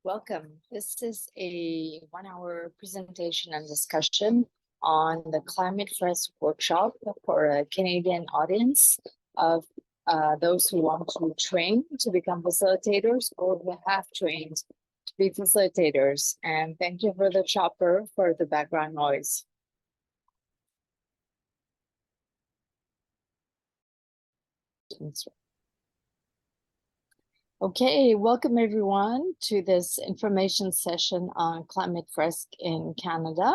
Welcome. This is a 1-hour presentation and discussion on the Climate Fresk workshop for a Canadian audience of those who want to train to become facilitators or who have trained to be facilitators. And thank you for the chopper for the background noise. Okay, welcome everyone to this information session on Climate Fresk in Canada.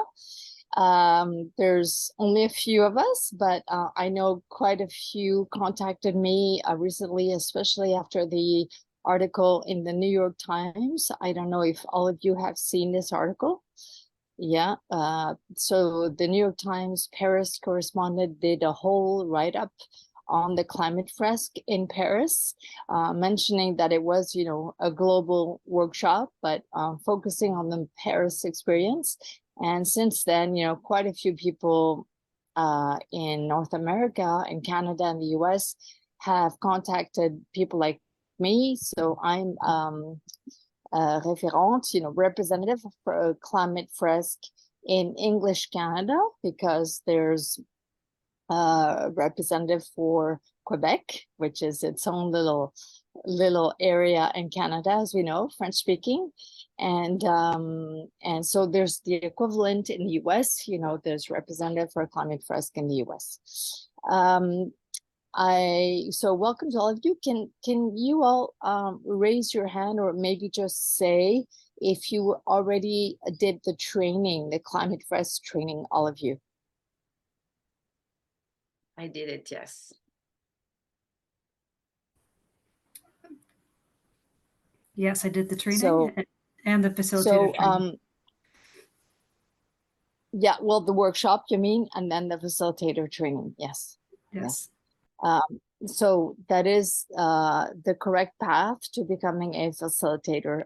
There's only a few of us, but I know quite a few contacted me recently, especially after the article in the New York Times. I don't know if all of you have seen this article. Yeah, so the New York Times Paris correspondent did a whole write-up on the Climate Fresk in Paris, mentioning that it was, a global workshop, but focusing on the Paris experience. And since then, quite a few people in North America, in Canada, and the US have contacted people like me. So I'm restaurant, representative for Climate Fresk in English Canada, because there's representative for Quebec, which is its own little area in Canada, as we know, French speaking. And so there's the equivalent in the US, there's representative for Climate Fresk in the US. So welcome to all of you. Can you all raise your hand, or maybe just say if you already did the training, the Climate Fresk training, all of you? I did it, yes. Yes, I did the training and the facilitator training. Yeah, well, the workshop, you mean, and then the facilitator training, yes. Yes. So that is the correct path to becoming a facilitator.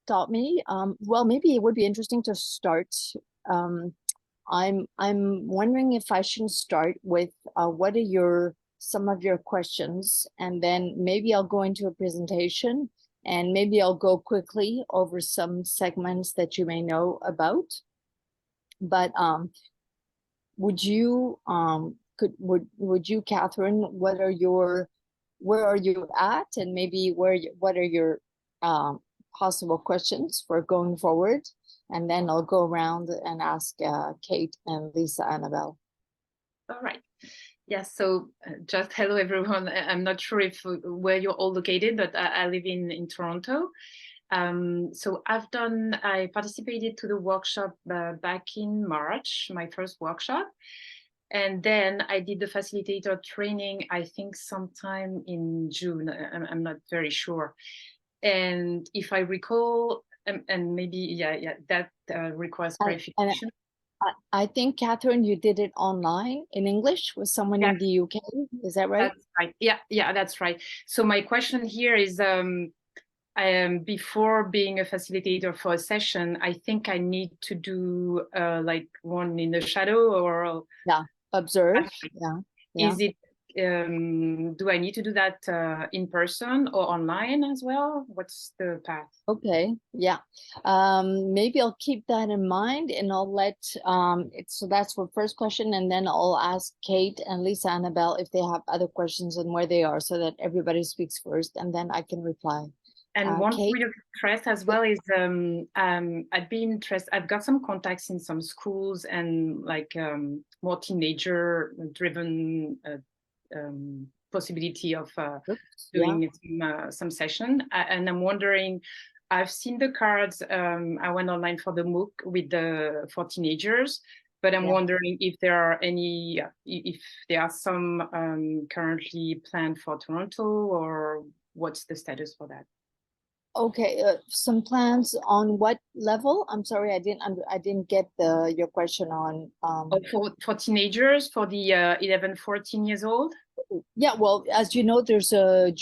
Taught me, well, maybe it would be interesting to start. I'm wondering if I should start with what are some of your questions, and then maybe I'll go into a presentation, and maybe I'll go quickly over some segments that you may know about. But would you, Catherine, where are you at, and maybe what are your possible questions for going forward? And then I'll go around and ask Kate and Lisa Annabelle. All right. Yes, so just hello everyone. I'm not sure where you're all located, but I live in Toronto. So I participated to the workshop back in March, my first workshop. And then I did the facilitator training, I think sometime in June, I'm not very sure. And if I recall, and maybe, that requires clarification. I think, Catherine, you did it online in English with someone in the UK. Is that right? That's right. Yeah, that's right. So my question here is, before being a facilitator for a session, I think I need to do like one in the shadow, or observe. Is it? Do I need to do that in person or online as well? What's the path? Okay, yeah. Maybe I'll keep that in mind, and I'll let so that's for first question, and then I'll ask Kate and Lisa Annabelle if they have other questions and where they are, so that everybody speaks first, and then I can reply. And one point of interest as well is I'd be interested. I've got some contacts in some schools and like more teenager driven possibility of doing some session, and I'm wondering, I've seen the cards. I went online for the MOOC for teenagers, but I'm wondering if there are any, if there are some currently planned for Toronto, or what's the status for that? Okay, some plans on what level? I'm sorry, I didn't get your question on. For teenagers, for the 11, 14 years old. Yeah, well, as you know, there's a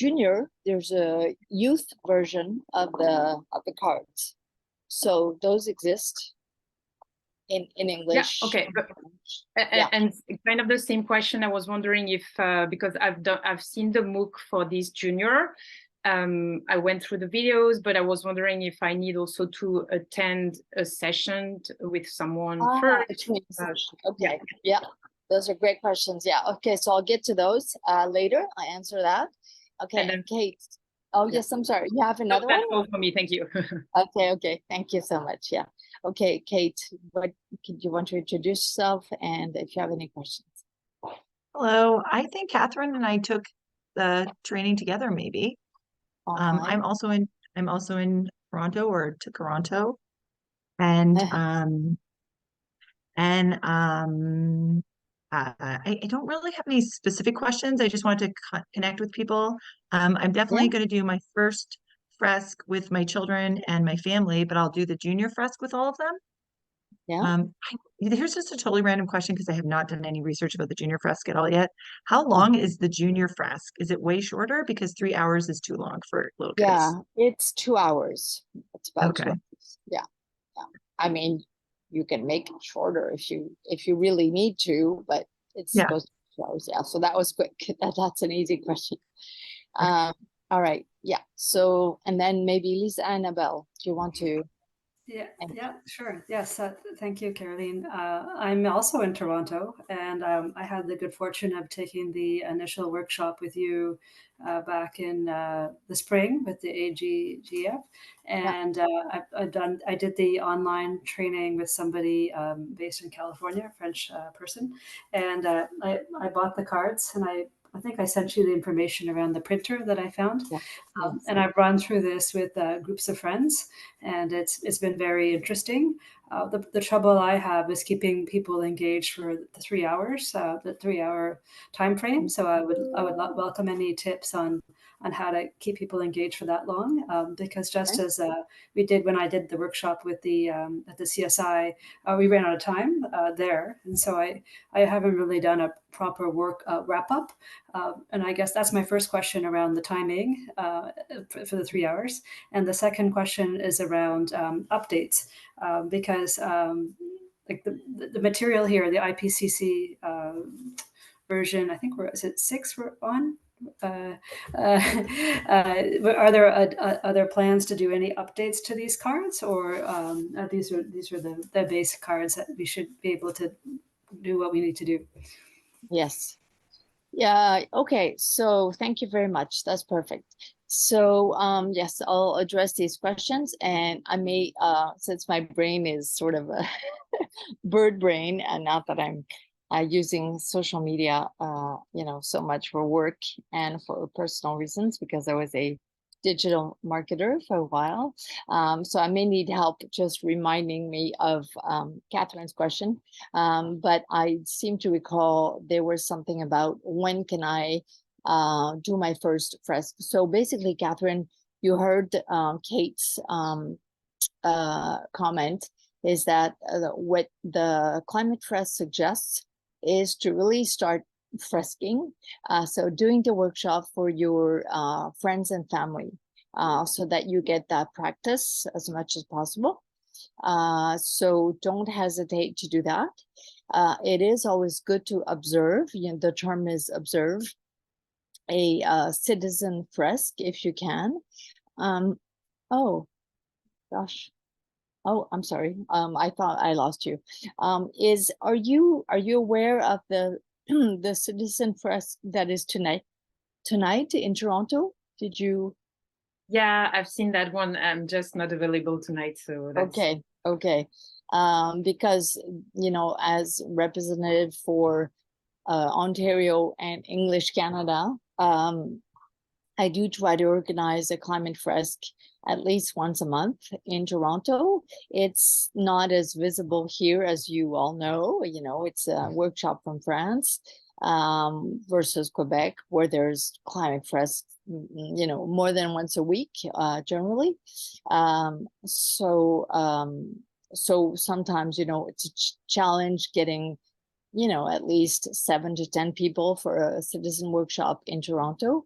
youth version of the cards, so those exist. in English. Yeah, okay. And kind of the same question. I was wondering if because I've seen the MOOC for this junior. I went through the videos, but I was wondering if I need also to attend a session with someone first. Okay, yeah, those are great questions. Yeah, okay, so I'll get to those later. I answer that. Okay, and then Kate. Oh, yes, I'm sorry. You have another one? That's all for me. Thank you. Okay. Thank you so much. Yeah. Okay, Kate, what do you want to introduce yourself and if you have any questions? Hello, I think Catherine and I took the training together, maybe. I'm also in Toronto or Toronto, and I don't really have any specific questions. I just wanted to connect with people. I'm definitely going to do my first fresk with my children and my family, but I'll do the junior fresk with all of them. Yeah. Here's just a totally random question because I have not done any research about the junior fresk at all yet. How long is the junior fresk? Is it way shorter? Because 3 hours is too long for little kids. Yeah, it's 2 hours. It's about 2 hours. Yeah. I mean, you can make it shorter if you really need to, but it's supposed to be 2 hours. Yeah. So that was quick. That's an easy question. All right. Yeah. So, and then maybe Lisa Annabelle, do you want to? Yeah, sure. Yes, thank you, Caroline. I'm also in Toronto, and I had the good fortune of taking the initial workshop with you back in the spring with the AGGF, and I did the online training with somebody based in California, a French person, and I bought the cards, and I think I sent you the information around the printer that I found. And I've run through this with groups of friends, and it's been very interesting. The trouble I have is keeping people engaged for the 3 hours, the 3 hour time frame. So I would welcome any tips on how to keep people engaged for that long, because just as we did when I did the workshop with the at the CSI, we ran out of time there, and so I haven't really done a proper work wrap up. And I guess that's my first question around the timing for the 3 hours. And the second question is around updates, because like the material here, the IPCC version, I think is it 6 we're on? Are there other plans to do any updates to these cards, or these are the base cards that we should be able to do what we need to do? Yes. Yeah. Okay. So thank you very much. That's perfect. So yes, I'll address these questions, and I may since my brain is sort of a bird brain, and not that I'm using social media so much for work and for personal reasons, because I was a digital marketer for a while. So I may need help just reminding me of Catherine's question. But I seem to recall there was something about when can I do my first fresk. So basically, Catherine, you heard Kate's comment, is that what the Climate Fresk suggests is to really start fresking. So doing the workshop for your friends and family, so that you get that practice as much as possible. So don't hesitate to do that. It is always good to observe. The term is observe a citizen fresk if you can. Oh gosh. Oh, I'm sorry. I thought I lost you. Are you aware of the the citizen fresk that is tonight in Toronto? Did you? Yeah, I've seen that one. I'm just not available tonight, so that's okay. Because as representative for Ontario and English Canada, I do try to organize a Climate Fresk at least once a month in Toronto. It's not as visible here, as you all know. It's a workshop from France versus Quebec, where there's Climate Fresk, more than once a week, generally. So sometimes, it's a challenge getting at least 7 to 10 people for a citizen workshop in Toronto.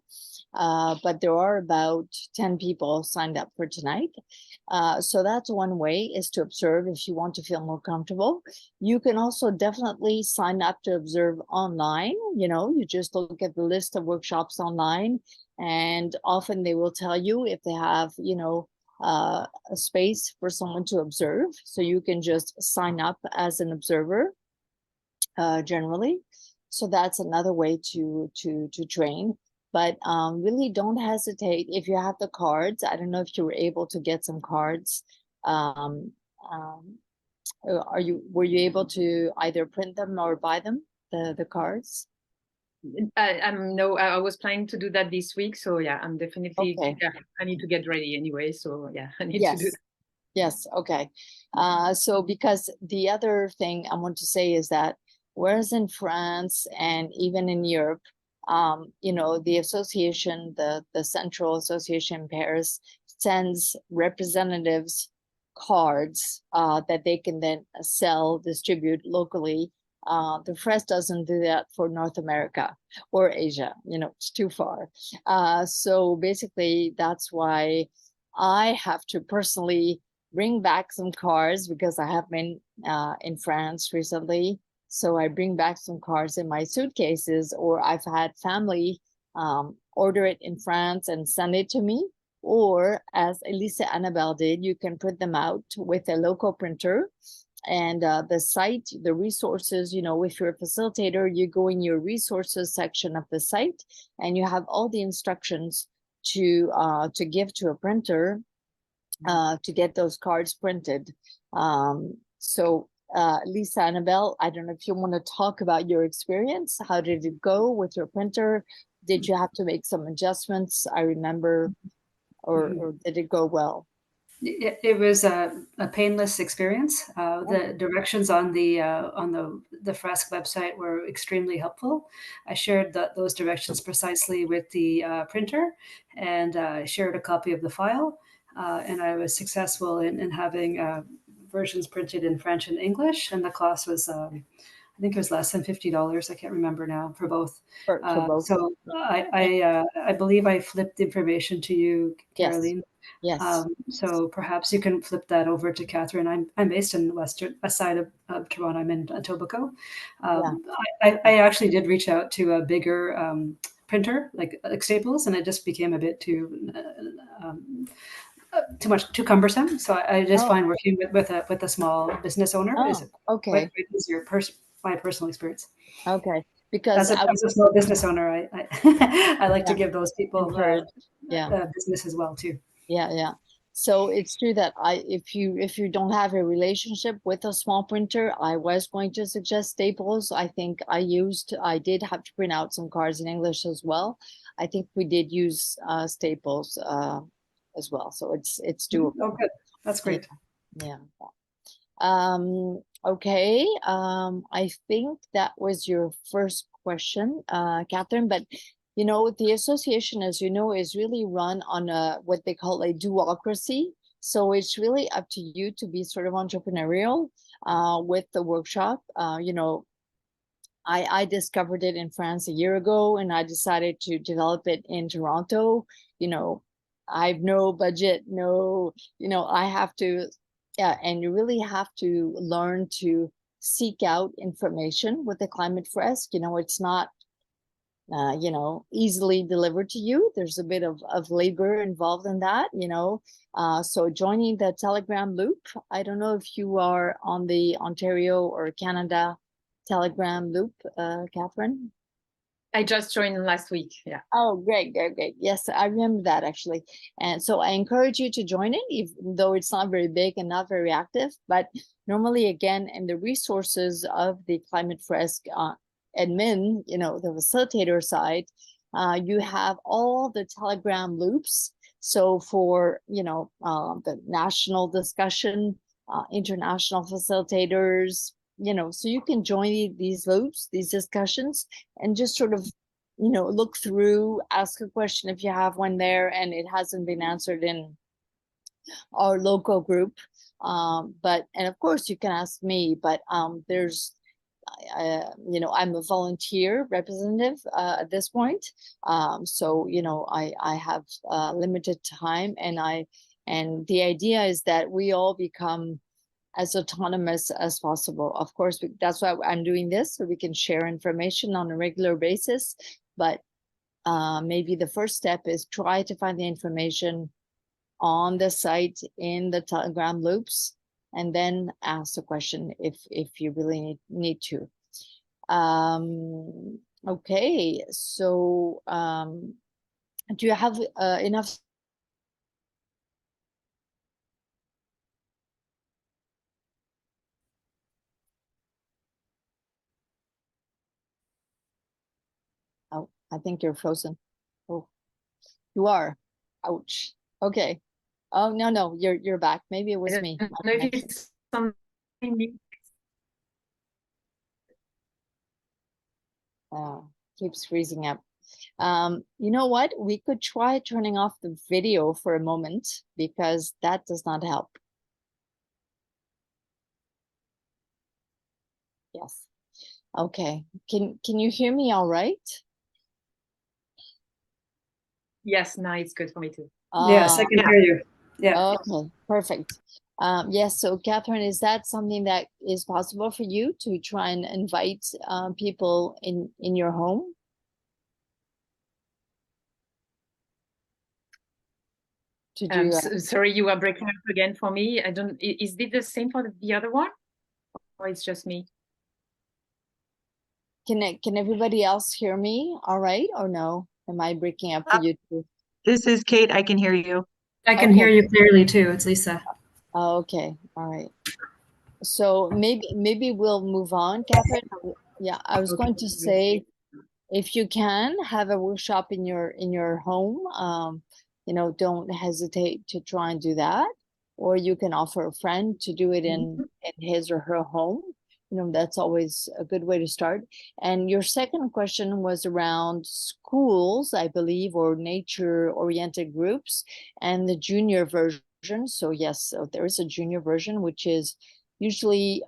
But there are about 10 people signed up for tonight. So that's one way, is to observe if you want to feel more comfortable. You can also definitely sign up to observe online. You just look at the list of workshops online, and often they will tell you if they have, a space for someone to observe. So you can just sign up as an observer, generally. So that's another way to train. But really don't hesitate if you have the cards. I don't know if you were able to get some cards. Were you able to either print them or buy them, the cards? No, I was planning to do that this week. So yeah, I'm definitely, Okay. I need to get ready anyway. So yeah, I need to do that. Yes, okay. So because the other thing I want to say is that whereas in France and even in Europe, the association, the Central Association in Paris sends representatives cards that they can then sell, distribute locally. The Fresk doesn't do that for North America or Asia, it's too far. So basically that's why I have to personally bring back some cards, because I have been in France recently. So I bring back some cards in my suitcases, or I've had family order it in France and send it to me. Or as Elisa Annabelle did, you can print them out with a local printer. And the site, the resources, if you're a facilitator, you go in your resources section of the site and you have all the instructions to give to a printer to get those cards printed. So Lisa, Annabelle, I don't know if you want to talk about your experience. How did it go with your printer? Did you have to make some adjustments? I remember, or did it go well? It was a painless experience. The directions on the Fresk website were extremely helpful. I shared those directions precisely with the printer, and shared a copy of the file. And I was successful in having versions printed in French and English, and the cost was, I think it was less than $50. I can't remember now, for both. For both. So I believe I flipped information to you, Caroline. Yes. So perhaps you can flip that over to Catherine. I'm based in the western side of Toronto. I'm in Etobicoke. I actually did reach out to a bigger printer like Staples, and it just became a bit too too cumbersome. So I just find working with a small business owner is okay. quite easier. My personal experience. Okay, because as a small business owner, I like to give those people business as well too. Yeah. So it's true that if you don't have a relationship with a small printer, I was going to suggest Staples. I think I did have to print out some cards in English as well. I think we did use Staples as well. So it's doable. Oh, good. That's great. Yeah. Okay. I think that was your first question, Catherine, but the association, as you know, is really run on what they call a duocracy. So it's really up to you to be sort of entrepreneurial with the workshop. I discovered it in France a year ago, and I decided to develop it in Toronto. I have no budget, I have to, and you really have to learn to seek out information with the Climate Fresk. It's not easily delivered to you. There's a bit of labor involved in that, so joining the Telegram loop. I don't know if you are on the Ontario or Canada Telegram loop, Catherine. I just joined last week. Yeah. Oh, great. Yes, I remember that actually. And so I encourage you to join it, even though it's not very big and not very active. But normally, again, in the resources of the Climate Fresk admin, the facilitator side, you have all the Telegram loops. So for, the national discussion, international facilitators, so you can join these loops, these discussions, and just sort of, look through, ask a question if you have one there and it hasn't been answered in our local group. And of course you can ask me, but you know, I'm a volunteer representative at this point. So, you know, I have limited time, and the idea is that we all become as autonomous as possible. Of course, that's why I'm doing this, so we can share information on a regular basis. But maybe the first step is try to find the information on the site in the Telegram loops, and then ask the question if you really need to. Okay, so do you have enough? Oh, I think you're frozen. Oh, you are. Ouch. Okay. Oh, no, you're back. Maybe it was me. I don't know if it's something. Keeps freezing up. You know what? We could try turning off the video for a moment, because that does not help. Yes. Okay. Can you hear me all right? Yes, now it's good for me too. Yes, I can hear you. Yeah. Okay, perfect. Yes, so Catherine, is that something that is possible for you to try and invite people in your home? To do sorry, you are breaking up again for me. I don't. Is it the same for the other one, or it's just me? Can everybody else hear me all right, or no? Am I breaking up for you too? This is Kate. I can hear you. I can hear you clearly too. It's Lisa. Oh, okay, all right. So maybe we'll move on, Catherine. Yeah, I was going to say, if you can have a workshop in your home, you know, don't hesitate to try and do that. Or you can offer a friend to do it in his or her home. You know, that's always a good way to start. And your second question was around schools, I believe, or nature-oriented groups, and the junior version. So yes, so there is a junior version, which is usually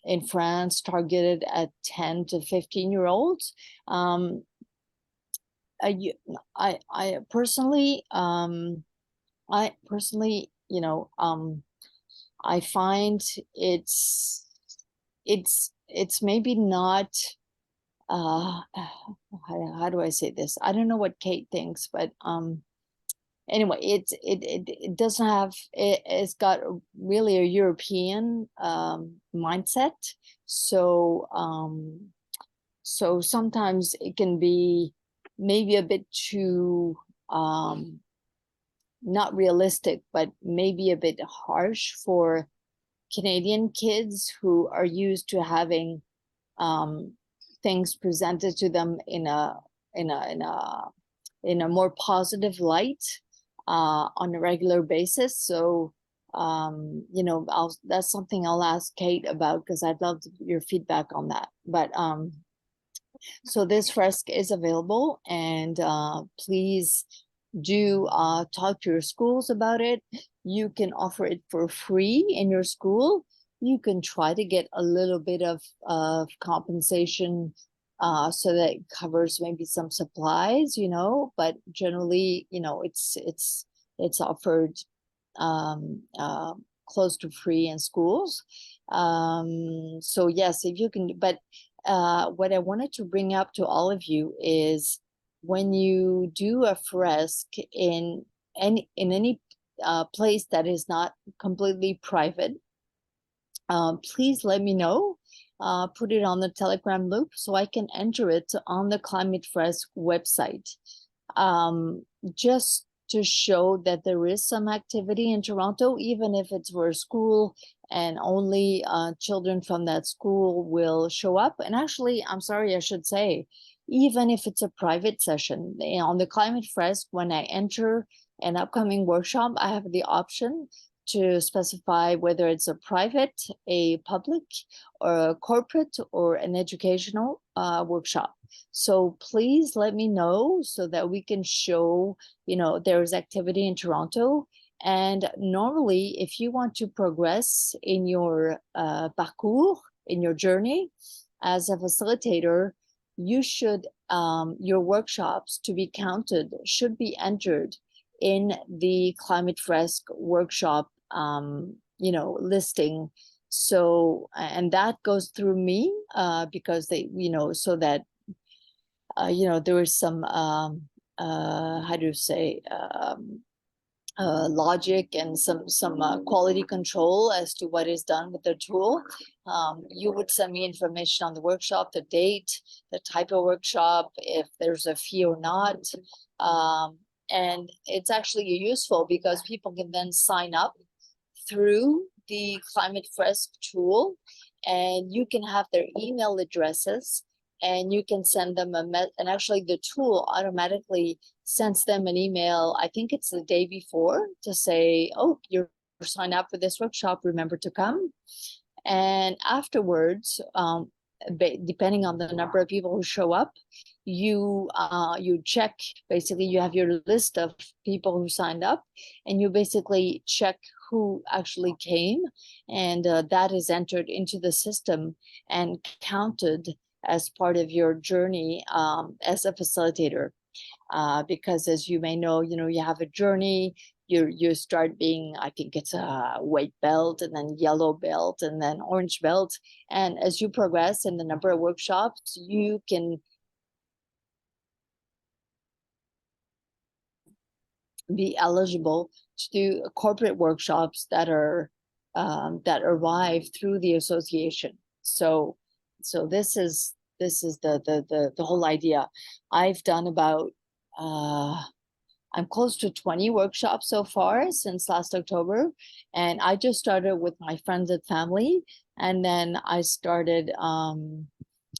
in France targeted at 10 to 15-year-olds. I personally, you know, I find it's maybe not, how do I say this? I don't know what Kate thinks, but anyway, it doesn't have, it's got really a European mindset. So so sometimes it can be maybe a bit too not realistic, but maybe a bit harsh for Canadian kids who are used to having things presented to them in a more positive light on a regular basis. So you know, that's something I'll ask Kate about, because I'd love your feedback on that. But so this fresk is available, and please do talk to your schools about it. You can offer it for free in your school. You can try to get a little bit of compensation so that it covers maybe some supplies, you know, but generally, you know, it's offered close to free in schools. So yes, if you can, but what I wanted to bring up to all of you is, when you do a fresk in any place that is not completely private, please let me know. Put it on the Telegram loop so I can enter it on the Climate Fresk website. Just to show that there is some activity in Toronto, even if it's for a school and only children from that school will show up. And actually, I'm sorry, I should say, even if it's a private session, on the Climate Fresk, when I enter an upcoming workshop, I have the option to specify whether it's a private, a public, or a corporate, or an educational workshop. So please let me know so that we can show, you know, there's activity in Toronto. And normally, if you want to progress in your parcours, in your journey, as a facilitator, you should, your workshops to be counted should be entered in the Climate Fresk workshop, listing. So, and that goes through me, because they, so that, there is some, how do you say, logic and some quality control as to what is done with the tool. You would send me information on the workshop, the date, the type of workshop, if there's a fee or not. And it's actually useful because people can then sign up through the Climate Fresk tool, and you can have their email addresses, and you can send them and actually the tool automatically sends them an email. I think it's the day before to say, oh, you're signed up for this workshop, remember to come. And afterwards, depending on the number of people who show up, you check, basically you have your list of people who signed up, and you basically check who actually came, and that is entered into the system and counted as part of your journey as a facilitator. Because as you may know, you have a journey, you start being, I think it's a white belt, and then yellow belt, and then orange belt. And as you progress in the number of workshops, you can be eligible to do corporate workshops that are that arrive through the association. So this is the whole idea. I've done about I'm close to 20 workshops so far since last October, and I just started with my friends and family, and then I started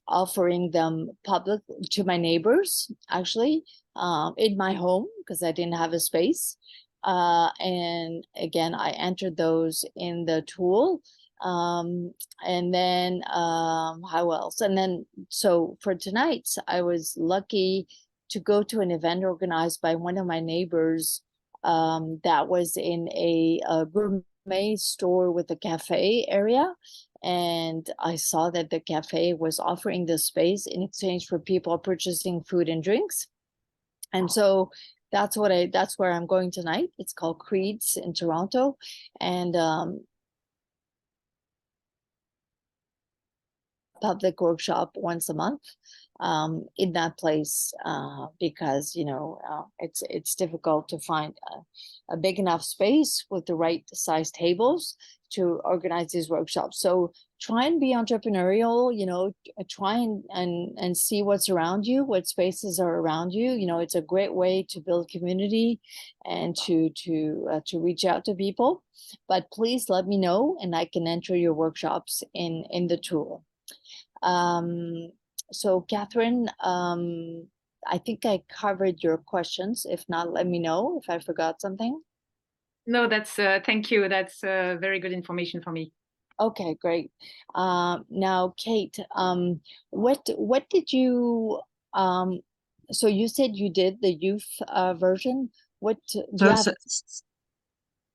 offering them public to my neighbors, actually, in my home, because I didn't have a space. And again, I entered those in the tool. And then how else? And then, so for tonight, I was lucky to go to an event organized by one of my neighbors that was in a gourmet store with a cafe area. And I saw that the cafe was offering the space in exchange for people purchasing food and drinks. And so that's where I'm going tonight. It's called Creeds in Toronto. And public workshop once a month in that place, because it's difficult to find a big enough space with the right size tables to organize these workshops. So try and be entrepreneurial, try and see what's around you, what spaces are around you. It's a great way to build community and to reach out to people. But please let me know, and I can enter your workshops in the tool. So Catherine, I think I covered your questions. If not, let me know if I forgot something. No, that's thank you. That's very good information for me. Okay, great. Now, Kate, what did you so you said you did the youth version. What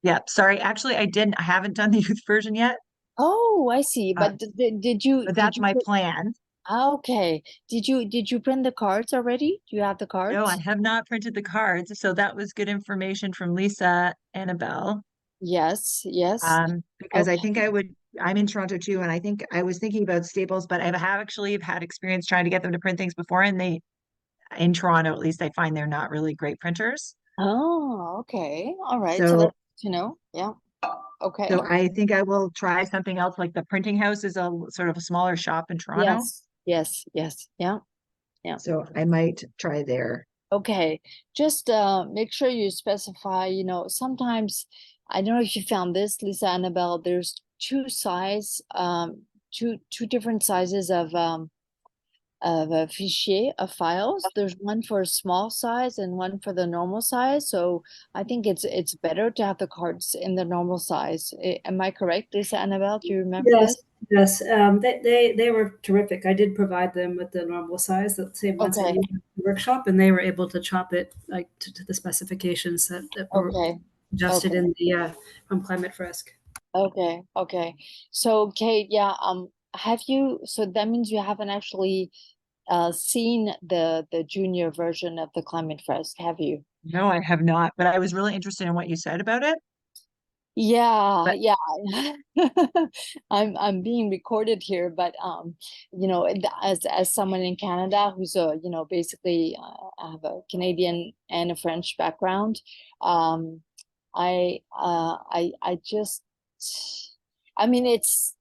yeah, sorry, actually I haven't done the youth version yet. Oh, I see. But did you? But that's my plan. Okay. Did you print the cards already? Do you have the cards? No, I have not printed the cards. So that was good information from Lisa, Annabelle. Yes, yes. Because I think I'm in Toronto too, and I think I was thinking about Staples, but I have actually had experience trying to get them to print things before, and in Toronto, at least, I find they're not really great printers. Oh, okay. All right. So that's yeah. Okay. So I think I will try something else. Like the printing house is a sort of a smaller shop in Toronto. Yes. Yeah. So I might try there. Okay. Just make sure you specify, sometimes, I don't know if you found this, Lisa, Annabelle, there's two different sizes of a fichier of files. There's one for small size and one for the normal size. So I think it's better to have the cards in the normal size. Am I correct, Lisa, Annabelle? Do you remember this? Yes. They were terrific. I did provide them with the normal size, the same ones I used in the workshop, and they were able to chop it like to the specifications that were adjusted in the from Climate Fresk. Okay. So Kate, yeah, have you, so that means you haven't actually seen the junior version of the Climate Fresk, have you? No, I have not, but I was really interested in what you said about it. Yeah, But yeah. I'm being recorded here, but you know, as someone in Canada who's a, you know, basically I have a Canadian and a French background. Um, I just, I mean, it's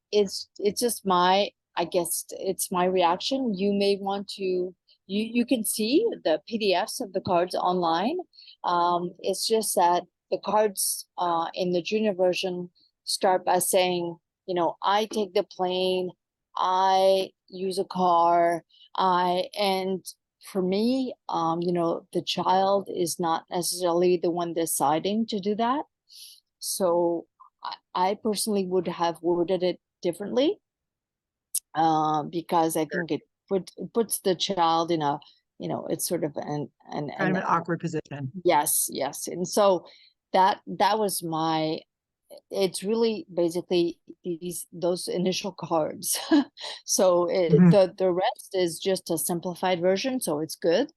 just my, I guess it's my reaction. You may want to, you can see the PDFs of the cards online. It's just that the cards in the junior version start by saying, you know, I take the plane, I use a car, and for me, you know, the child is not necessarily the one deciding to do that. So I personally would have worded it differently, because I think it puts the child in a, you know, it's sort of kind of an awkward position. yes, yes. And so that was my, it's really basically those initial cards. So Mhm. the rest is just a simplified version, so it's good.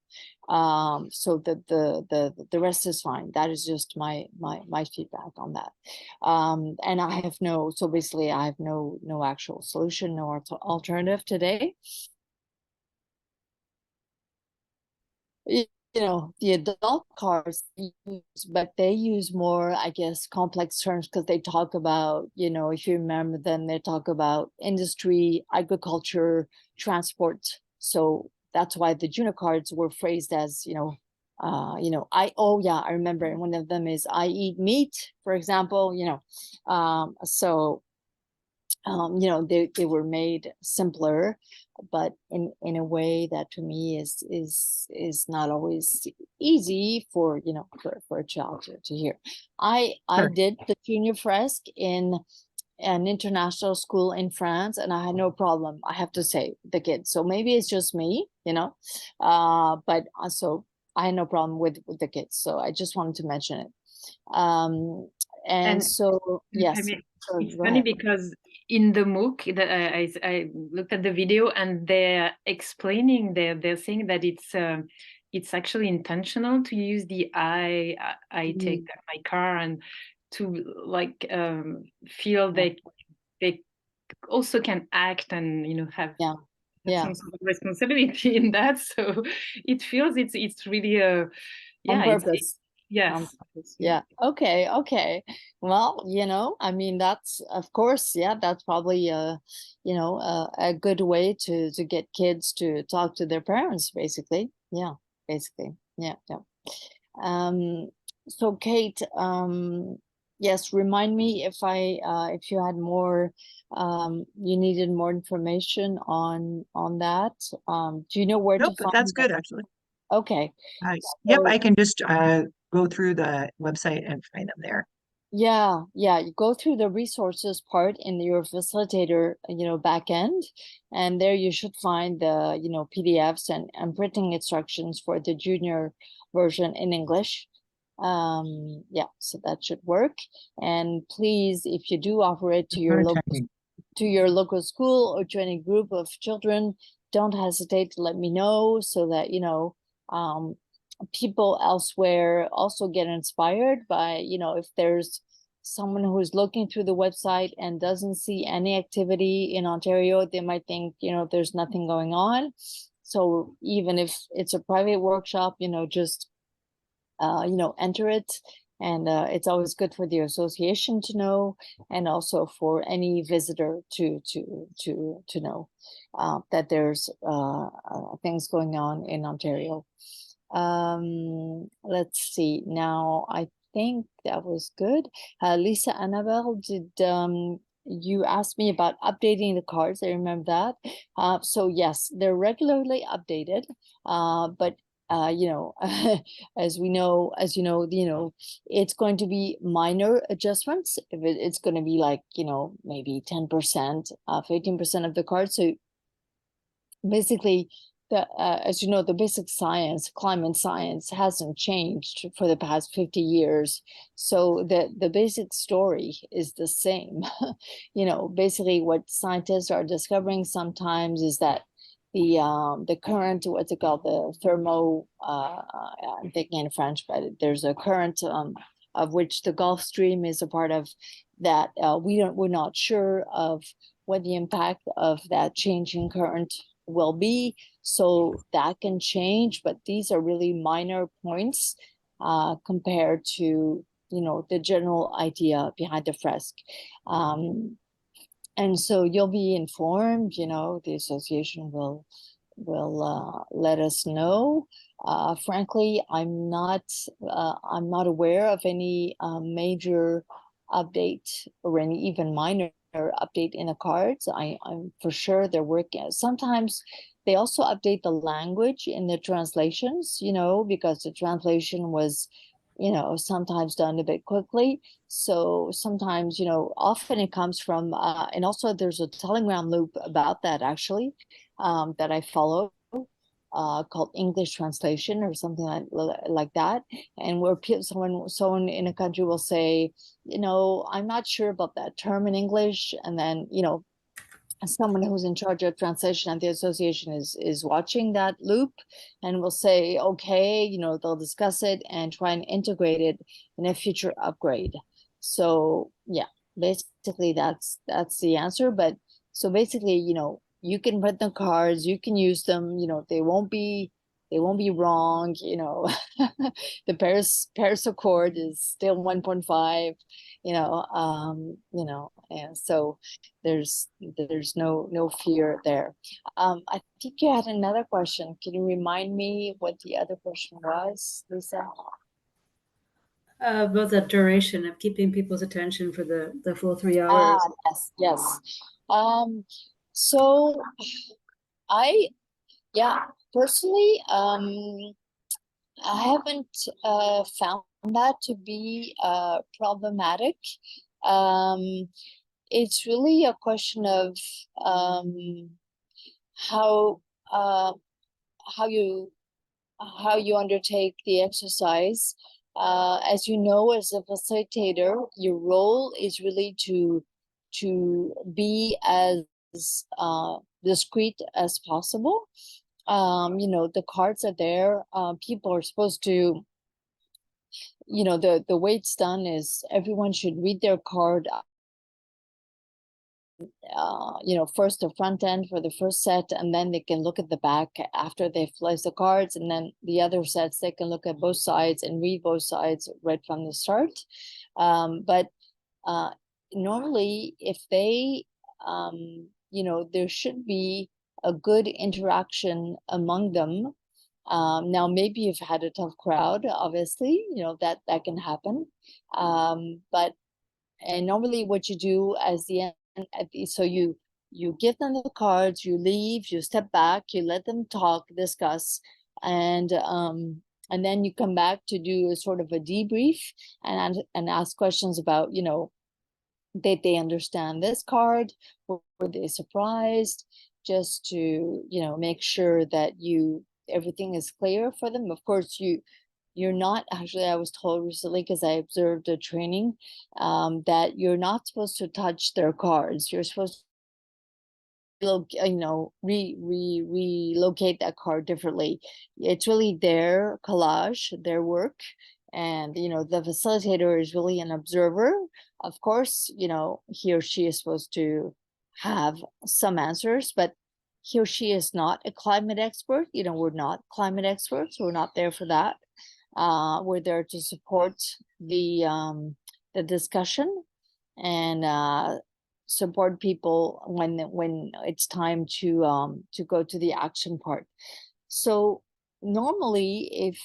So the rest is fine. That is just my feedback on that. And I have no, so basically I have no actual solution, no alternative today. You know, the adult cars use, but they use more, I guess, complex terms because they talk about, you know, if you remember, then they talk about industry, agriculture, transport. So that's why the junior cards were phrased as, you know, oh yeah, I remember. And one of them is I eat meat, for example, you know. You know, they were made simpler, but in a way that to me is not always easy for, you know, for a child to hear. I Sure. did the junior fresk in an international school in France, and I had no problem, I have to say, the kids. So maybe it's just me, you know, but so I had no problem with the kids. So I just wanted to mention it. And And so I yes, mean, so it's go funny ahead. because in the MOOC that I looked at the video and they're explaining, they're saying that it's actually intentional to use the I take my car and to like feel they also can act and, you know, have Yeah, yeah, some sort of responsibility in that. So it feels it's really a on yeah purpose. On yes. purpose. Yeah. Okay. Okay. Well, you know, I mean, that's of course, yeah, that's probably you know, a good way to get kids to talk to their parents, basically. Yeah, basically. Yeah, yeah. Um, so Kate, yes, remind me if you had more, you needed more information on that. Do you know where to Nope, but that's find them? good actually. Okay. Yep, So I can just go through the website and find them there. yeah, yeah, you go through the resources part in your facilitator, you know, back end, and there you should find the, you know, PDFs and printing instructions for the junior version in English. Yeah, so that should work. And please, if you do offer it to your local school or to any group of children, don't hesitate to let me know so that, you know, people elsewhere also get inspired by, you know, if there's someone who's looking through the website and doesn't see any activity in Ontario, they might think, you know, there's nothing going on. So even if it's a private workshop, you know, just you know, enter it. And it's always good for the association to know, and also for any visitor to know that there's things going on in Ontario. Let's see. Now, I think that was good. Lisa Annabelle, did you asked me about updating the cards? I remember that. So yes, they're regularly updated, but you know, as you know, it's going to be minor adjustments. If it's going to be like, you know, maybe 10%, 15% of the cards. So basically, as you know, the basic science, climate science, hasn't changed for the past 50 years. So the basic story is the same. You know, basically what scientists are discovering sometimes is that the current, what's it called, the thermo, I'm thinking in French, but there's a current of which the Gulf Stream is a part of, that we're not sure of what the impact of that changing current will be. So that can change, but these are really minor points compared to, you know, the general idea behind the fresk. And so you'll be informed, you know, the association will let us know. Frankly, I'm not aware of any major update or any even minor update in the cards. I'm for sure they're working. Sometimes they also update the language in the translations, you know, because the translation was, you know, sometimes done a bit quickly. So sometimes, you know, often it comes from, and also there's a Telegram loop about that actually, that I follow, called English translation or something like that. And where someone in a country will say, you know, I'm not sure about that term in English. And then, you know, someone who's in charge of translation at the association is watching that loop and will say, okay, you know, they'll discuss it and try and integrate it in a future upgrade. So yeah, basically that's the answer. But so basically, you know, you can print the cards, you can use them, you know, they won't be wrong, you know. The Paris Accord is still 1.5, you know, and so there's no fear there. I think you had another question. Can you remind me what the other question was, Lisa? About the duration of keeping people's attention for the full 3 hours. Yes. So yeah, personally, I haven't found that to be problematic. It's really a question of how you undertake the exercise. As you know, as a facilitator, your role is really to be as discreet as possible. You know, the cards are there. People are supposed to, you know, the way it's done is everyone should read their card, you know, first the front end for the first set, and then they can look at the back after they've placed the cards, and then the other sets they can look at both sides and read both sides right from the start. But normally if they, you know, there should be a good interaction among them. Now maybe you've had a tough crowd, obviously, you know, that can happen. But and normally what you do as the end, so you give them the cards, you leave, you step back, you let them talk, discuss, and then you come back to do a sort of a debrief and ask questions about, you know, did they understand this card? Were they surprised? Just to, you know, make sure that everything is clear for them. Of course, you're not actually, I was told recently, because I observed a training, that you're not supposed to touch their cards. You're supposed to, you know, relocate that card differently. It's really their collage, their work. And, you know, the facilitator is really an observer. Of course, you know, he or she is supposed to have some answers, but he or she is not a climate expert. You know, we're not climate experts. We're not there for that. We're there to support the discussion and support people when it's time to go to the action part. So normally, if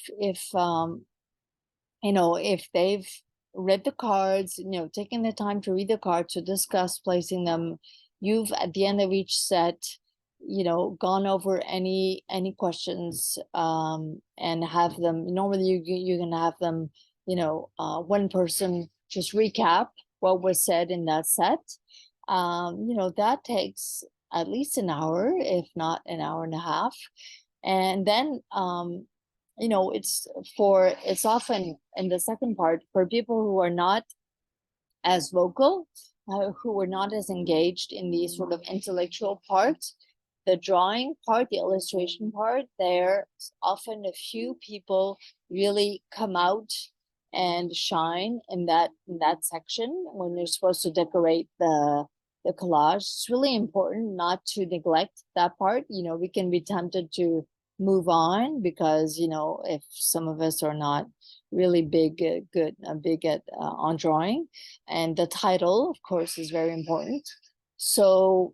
you know, if they've read the cards, you know, taken the time to read the cards, to discuss placing them, you've at the end of each set, you know, gone over any questions, and have them, normally you're gonna have them, you know, one person just recap what was said in that set. You know, that takes at least an hour, if not an hour and a half. And then, you know, it's often in the second part for people who are not as vocal, who are not as engaged in the sort of intellectual part, the drawing part, the illustration part, there's often a few people really come out and shine in that section when you're supposed to decorate the collage. It's really important not to neglect that part. You know, we can be tempted to move on because, you know, if some of us are not really big at on drawing, and the title of course is very important. So,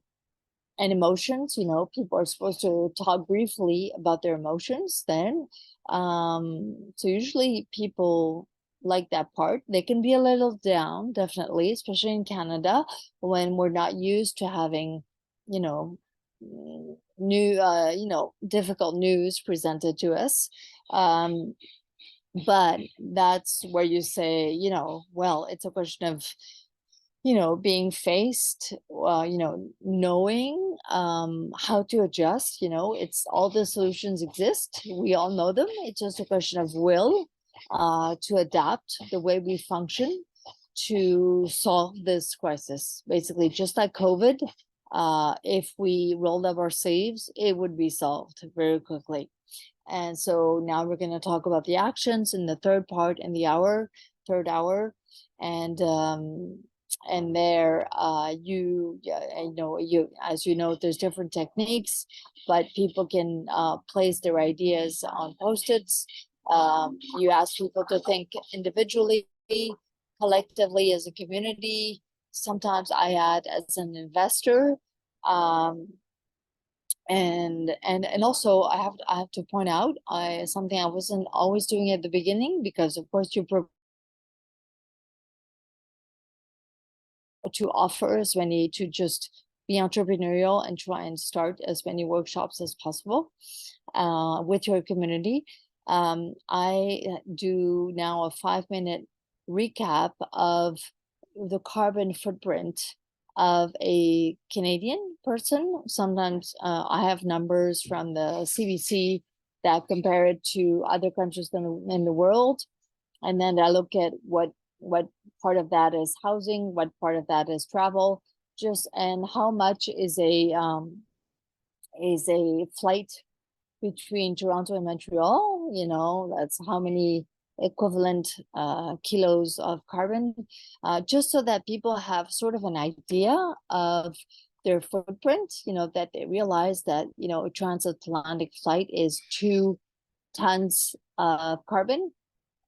and emotions, you know, people are supposed to talk briefly about their emotions then. So usually people like that part. They can be a little down, definitely, especially in Canada when we're not used to having, you know, you know, difficult news presented to us. But that's where you say, you know, well, it's a question of, you know, being faced, you know, knowing how to adjust. You know, it's all the solutions exist, we all know them, it's just a question of will to adapt the way we function to solve this crisis. Basically, just like COVID, if we rolled up our sleeves, it would be solved very quickly. And so now we're going to talk about the actions in the third part in the third hour. And there you know, as you know, there's different techniques, but people can place their ideas on post-its. You ask people to think individually, collectively, as a community. Sometimes I add as an investor. And also I have to point out something I wasn't always doing at the beginning, because of course you to offer as many, to just be entrepreneurial and try and start as many workshops as possible with your community. I do now a 5-minute recap of the carbon footprint of a Canadian person. Sometimes I have numbers from the CBC that compare it to other countries in the world. And then I look at what part of that is housing, what part of that is travel, and how much is a flight between Toronto and Montreal. You know, that's how many equivalent kilos of carbon, just so that people have sort of an idea of their footprint, you know, that they realize that, you know, a transatlantic flight is 2 tons of carbon.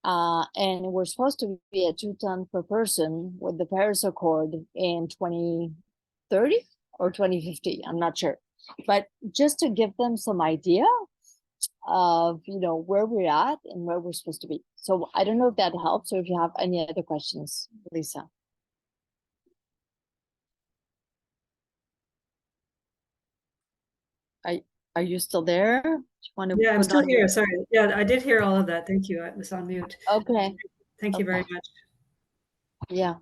And we're supposed to be at 2 tons per person with the Paris Accord in 2030 or 2050, I'm not sure. But just to give them some idea of, you know, where we're at and where we're supposed to be. So I don't know if that helps, or if you have any other questions, Lisa. Are you still there? Do you want to Yeah, I'm put still on here. your... Sorry. Yeah, I did hear all of that. Thank you. I was on mute. Okay. Thank you very Okay. much. Yeah.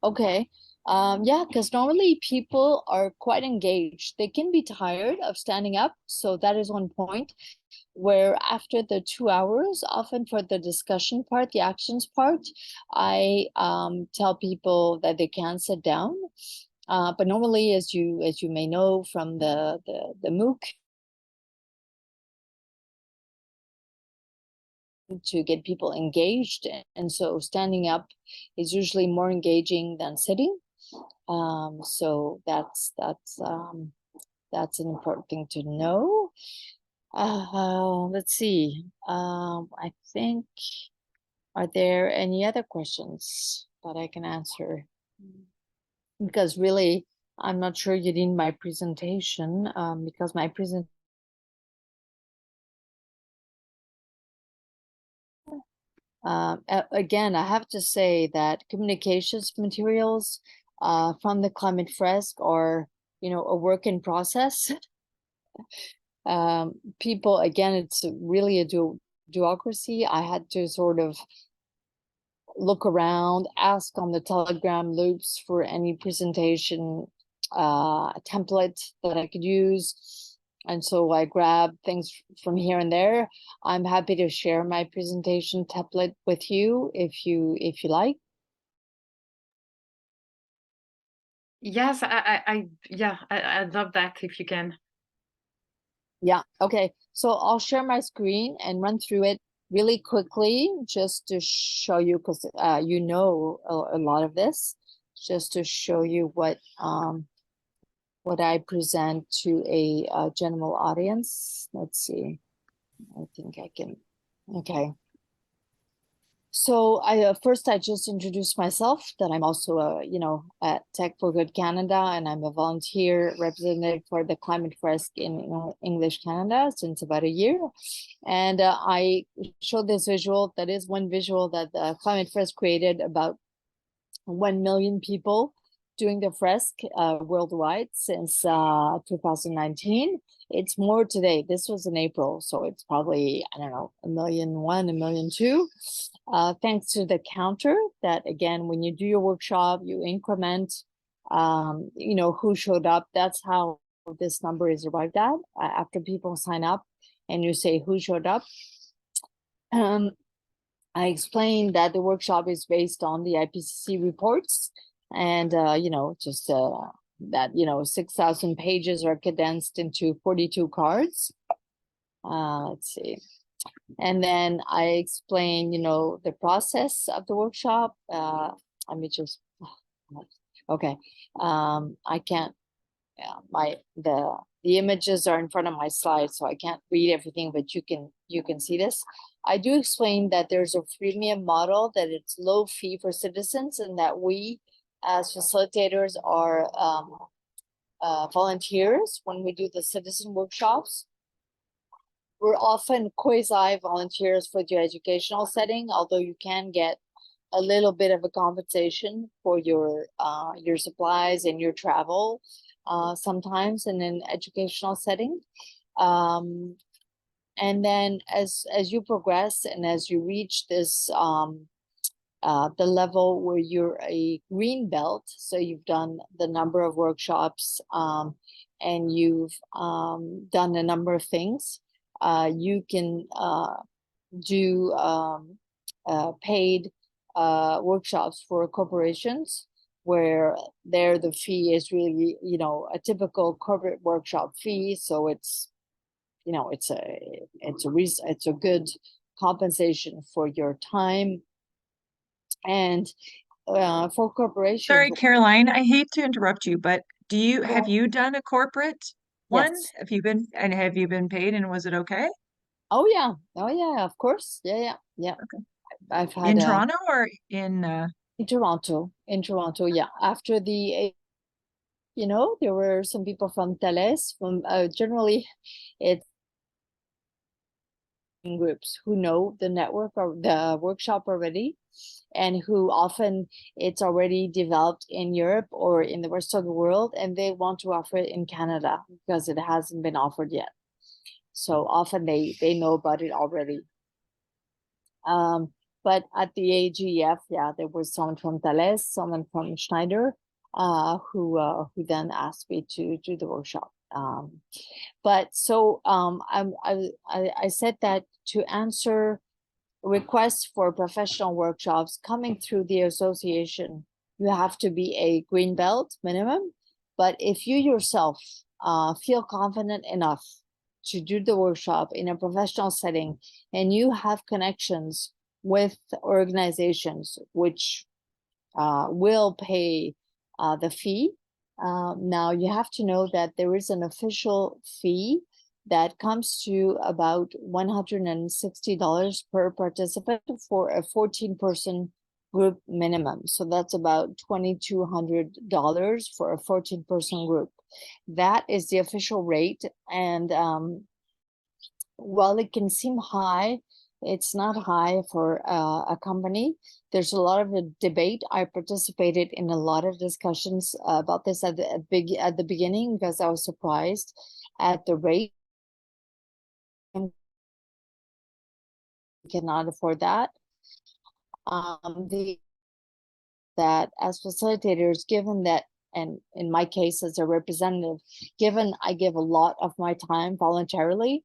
Okay. Yeah, because normally people are quite engaged. They can be tired of standing up. So that is one point where after the 2 hours, often for the discussion part, the actions part, I tell people that they can sit down. But normally, as you may know from the MOOC, to get people engaged, and so standing up is usually more engaging than sitting. So that's an important thing to know. Let's see. I think, are there any other questions that I can answer? Because really, I'm not sure you need my presentation, because my presentation, again, I have to say that communications materials from the Climate Fresk are, you know, a work in process. People, again, it's really a duocracy. I had to sort of look around, ask on the Telegram loops for any presentation template that I could use. And so I grab things from here and there. I'm happy to share my presentation template with you if you like. Yes, I'd love that if you can. Yeah, okay. So I'll share my screen and run through it really quickly just to show you, because you know a lot of this, just to show you what I present to a general audience. Let's see. I think I can. Okay. So first I just introduced myself, that I'm also at Tech for Good Canada, and I'm a volunteer representative for the Climate Fresk in English Canada since about a year. And I showed this visual. That is one visual that the Climate Fresk created about 1 million people doing the fresk worldwide since 2019. It's more today. This was in April, so it's probably, I don't know, 1,000,001, 1,000,002. Thanks to the counter that, again, when you do your workshop, you increment, who showed up. That's how this number is arrived at after people sign up and you say who showed up. I explained that the workshop is based on the IPCC reports, and that 6,000 pages are condensed into 42 cards. Let's see. And then I explained, the process of the workshop. Let me just, okay. I can't, the images are in front of my slides, so I can't read everything, but you can see this. I do explain that there's a freemium model, that it's low fee for citizens, and that we as facilitators are volunteers when we do the citizen workshops. We're often quasi-volunteers for the educational setting, although you can get a little bit of a compensation for your supplies and your travel sometimes in an educational setting. And then as you progress and as you reach this the level where you're a green belt, so you've done the number of workshops and you've done a number of things, you can do paid workshops for corporations, where there the fee is really a typical corporate workshop fee. So it's it's a good compensation for your time. And for corporations. Sorry, Caroline, I hate to interrupt you, but have you done a corporate one? Yes. Have you been paid, and was it okay? Oh yeah, of course. Yeah. Okay. I've had In Toronto or in Toronto. Yeah. After the there were some people from Thales, from generally it's groups who know the network or the workshop already, and who often it's already developed in Europe or in the rest of the world, and they want to offer it in Canada because it hasn't been offered yet. So often they know about it already. But at the AGF, yeah, there was someone from Thales, someone from Schneider, who then asked me to do the workshop. But so I said that to answer requests for professional workshops coming through the association, you have to be a green belt minimum. But if you yourself feel confident enough to do the workshop in a professional setting, and you have connections with organizations which will pay the fee. Now you have to know that there is an official fee that comes to about $160 per participant for a 14-person group minimum. So that's about $2,200 for a 14-person group. That is the official rate. And while it can seem high, it's not high for a company. There's a lot of a debate. I participated in a lot of discussions about this at the beginning, because I was surprised at the rate. Cannot afford that. That as facilitators, given that and in my case as a representative, given I give a lot of my time voluntarily,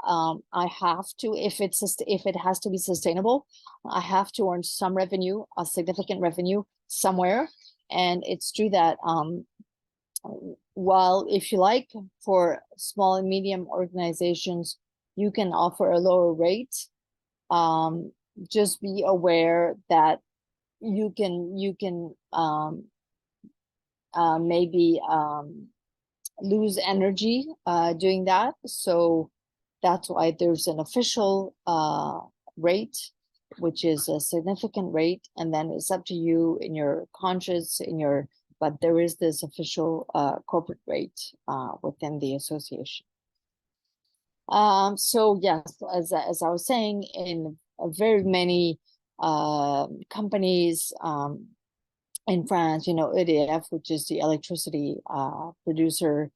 I have to, if it has to be sustainable, I have to earn some revenue, a significant revenue somewhere. And it's true that while if you like, for small and medium organizations, you can offer a lower rate, just be aware that you can maybe lose energy doing that. So that's why there's an official rate, which is a significant rate, and then it's up to you in your conscience, but there is this official corporate rate within the association. So yes, as I was saying, in very many companies in France, EDF, which is the electricity producer,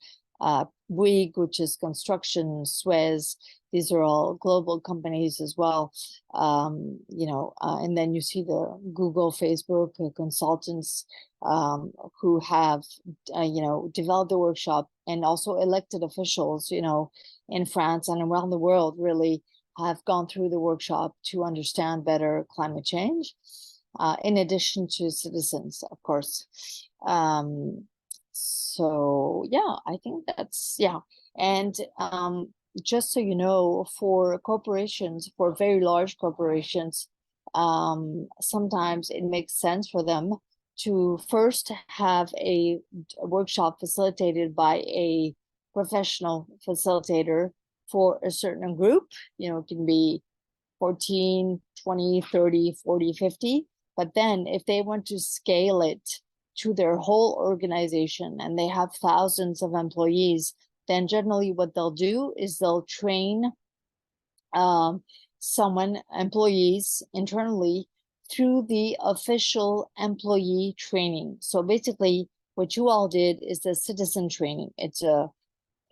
Bouygues, which is construction, Suez, these are all global companies as well. And then you see the Google, Facebook consultants who have, developed the workshop, and also elected officials, in France and around the world really have gone through the workshop to understand better climate change, in addition to citizens, of course. So yeah, I think that's, yeah. And just so you know, for corporations, for very large corporations, sometimes it makes sense for them to first have a workshop facilitated by a professional facilitator for a certain group. It can be 14, 20, 30, 40, 50. But then if they want to scale it to their whole organization and they have thousands of employees, then generally what they'll do is they'll train employees internally through the official employee training. So basically what you all did is the citizen training. It's a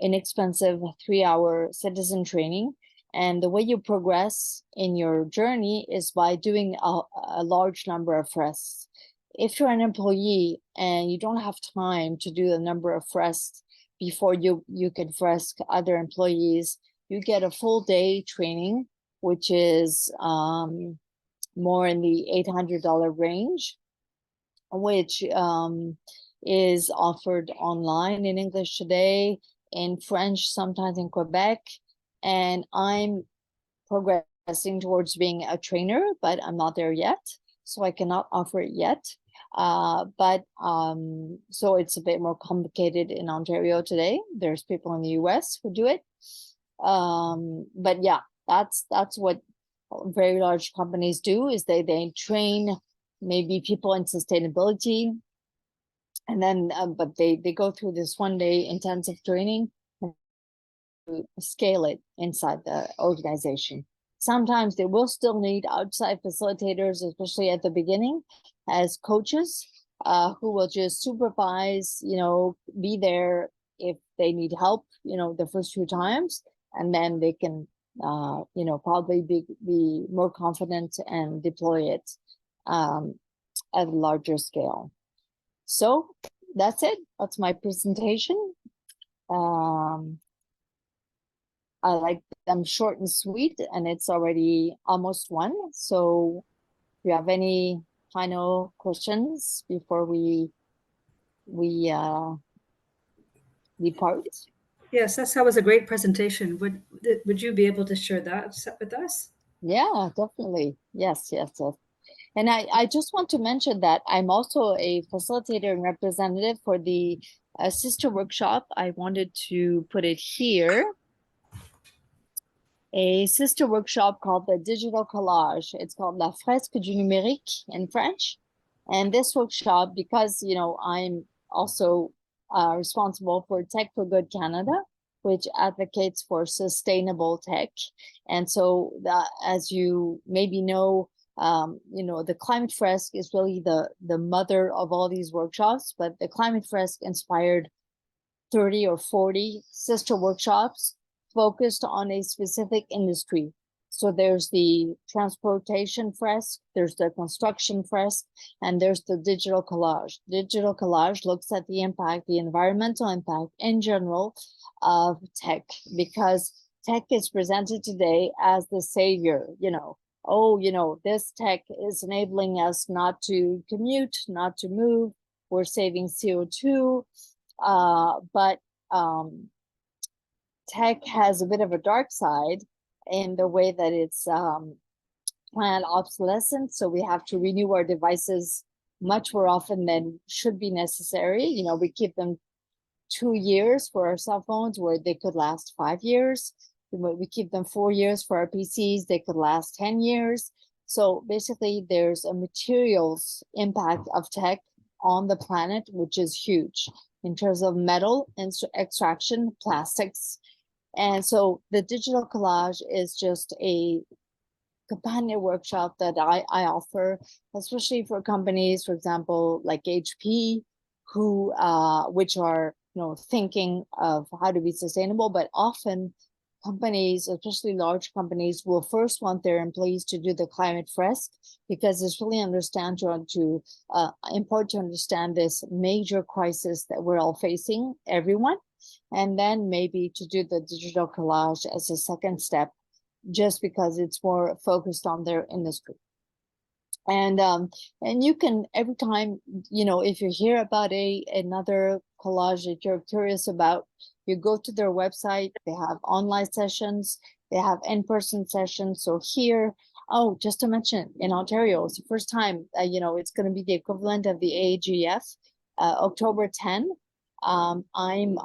inexpensive 3-hour citizen training. And the way you progress in your journey is by doing a large number of fresks. If you're an employee and you don't have time to do the number of fresks before you can fresk other employees, you get a full day training, which is more in the $800 range, which is offered online in English today, in French, sometimes in Quebec. And I'm progressing towards being a trainer, but I'm not there yet, so I cannot offer it yet. So it's a bit more complicated in Ontario today. There's people in the US who do it. But yeah, that's what very large companies do, is they train maybe people in sustainability, and then but they go through this 1-day intensive training to scale it inside the organization. Sometimes they will still need outside facilitators, especially at the beginning, as coaches who will just supervise, be there if they need help, the first few times, and then they can, probably be more confident and deploy it at a larger scale. So that's it. That's my presentation. I like them short and sweet, and it's already almost 1. So do you have any final questions before we depart? Yes, that was a great presentation. Would you be able to share that with us? Yeah, definitely. Yes. And I just want to mention that I'm also a facilitator and representative for the sister workshop. I wanted to put it here. A sister workshop called the Digital Collage. It's called La Fresque du Numérique in French. And this workshop, because, I'm also responsible for Tech for Good Canada, which advocates for sustainable tech. And so as you maybe know, the Climate Fresk is really the mother of all these workshops, but the Climate Fresk inspired 30 or 40 sister workshops focused on a specific industry. So there's the transportation fresk, there's the construction fresk, and there's the digital collage. Digital collage looks at the impact, the environmental impact in general of tech, because tech is presented today as the savior, oh, this tech is enabling us not to commute, not to move, we're saving CO2, but tech has a bit of a dark side in the way that it's planned obsolescence. So we have to renew our devices much more often than should be necessary. We keep them 2 years for our cell phones where they could last 5 years. We keep them 4 years for our PCs, they could last 10 years. So basically there's a materials impact of tech on the planet, which is huge in terms of metal and extraction, plastics. And so the digital collage is just a companion workshop that I offer, especially for companies, for example, like HP, who which are thinking of how to be sustainable, but often companies, especially large companies, will first want their employees to do the climate fresk, because it's really important to understand this major crisis that we're all facing, everyone, and then maybe to do the digital collage as a second step, just because it's more focused on their industry. And you can, every time, if you hear about another collage that you're curious about, you go to their website. They have online sessions, they have in-person sessions. So here, just to mention, in Ontario, it's the first time, it's going to be the equivalent of the AGF, October 10. I'm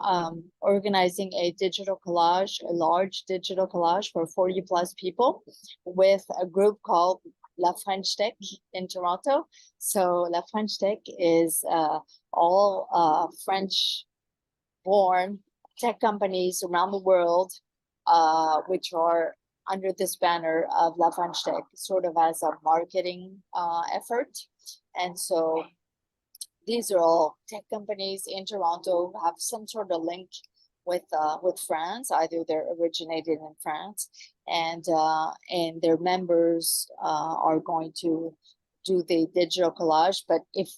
organizing a digital collage, a large digital collage for 40 plus people with a group called La French Tech in Toronto. So La French Tech is all French-born tech companies around the world, which are under this banner of La French Tech, sort of as a marketing effort. And so these are all tech companies in Toronto, have some sort of link with France. Either they're originated in France, and their members are going to do the digital collage. But if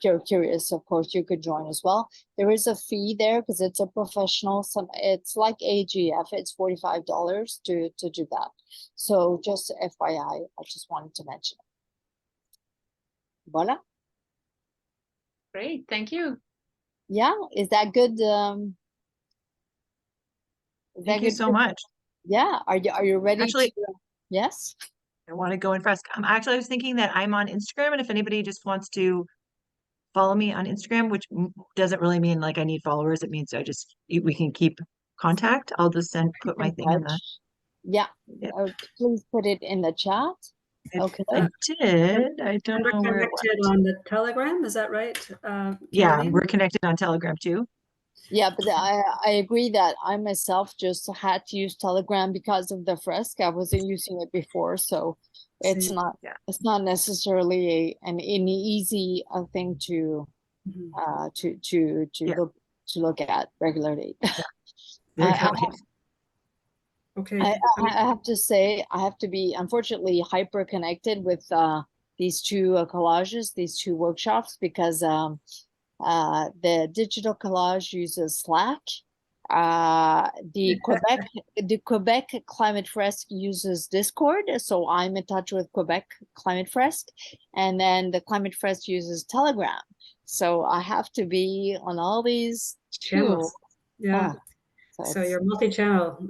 you're curious, of course, you could join as well. There is a fee there because it's a professional. It's like AGF. It's $45 to do that. So just FYI, I just wanted to mention it. Voila. Great, thank you. Yeah, is that good? Thank you so much. Yeah, are you ready? Actually, yes. I want to go in fresk. Actually, I was thinking that I'm on Instagram, and if anybody just wants to follow me on Instagram, which doesn't really mean like I need followers, it means we can keep contact. I'll just put my thing in the. Yeah. Please put it in the chat. Okay. I did. I don't know where it went. On the Telegram, is that right? Yeah, we're connected on Telegram too. Yeah, but I agree that I myself just had to use Telegram because of the fresk. I wasn't using it before, so it's not necessarily an easy thing to look at regularly. Yeah. Okay. I have to say, I have to be unfortunately hyper connected with these two collages, these two workshops, because the digital collage uses Slack. The Quebec Climate Fresk uses Discord, so I'm in touch with Quebec Climate Fresk, and then the Climate Fresk uses Telegram. So I have to be on all these channels. Yeah. So you're multi-channel.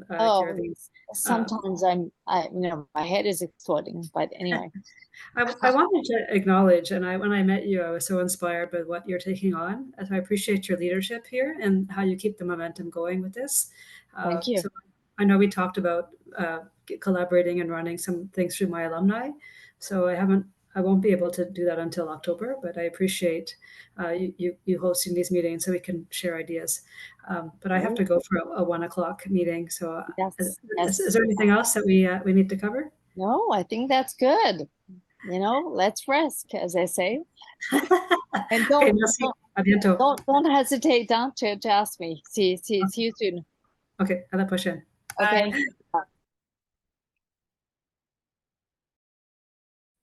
Sometimes my head is exploding, but anyway. I wanted to acknowledge, and when I met you, I was so inspired by what you're taking on. So I appreciate your leadership here and how you keep the momentum going with this. Thank you. So I know we talked about collaborating and running some things through my alumni. So I won't be able to do that until October, but I appreciate you hosting these meetings so we can share ideas. But I have to go for a 1 o'clock meeting. So is there anything else that we need to cover? No, I think that's good. Let's fresk, as I say. And don't hesitate to ask me. See you soon. Okay, à la prochaine. Okay. Bye.